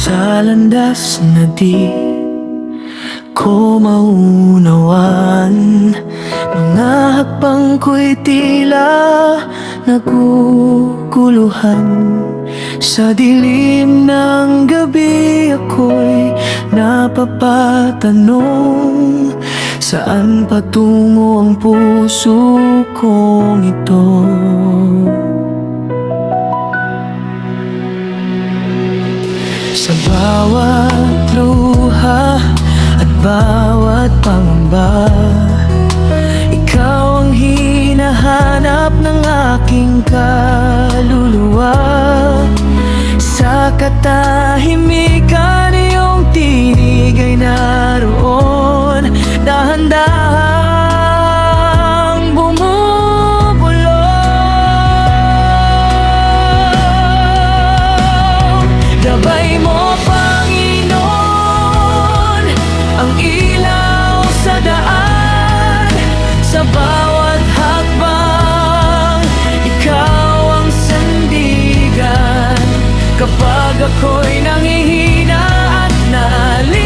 sa landas na di ko maunawan. Mga hakbang ko'y tila naguguluhan. Sa dilim ng gabi ako'y napapatanong, saan patungo ang puso kong ito? Sa bawat luha at bawat pangamba, ikaw ang hinahanap ng aking kaluluwa. Sa katahimikan, iyong tinig ay naroon, dahan-dahang bumubulong. Gabay mo, Panginoon, ang ilaw sa daan. Sa bawat hakbang, ikaw ang sandigan. Kapag ako'y nangihina at naliligaw,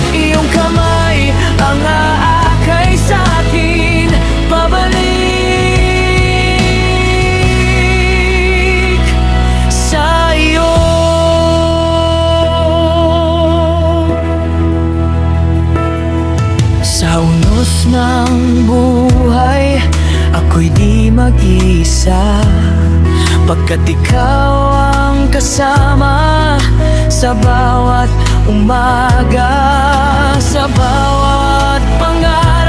iyong kamay ang aakay sa'kin pabalik sa iyo. Sa unos ng buhay, ako'y di mag-isa, pagkat ikaw ang kasama sa bawat umaga, sa bawat pangarap.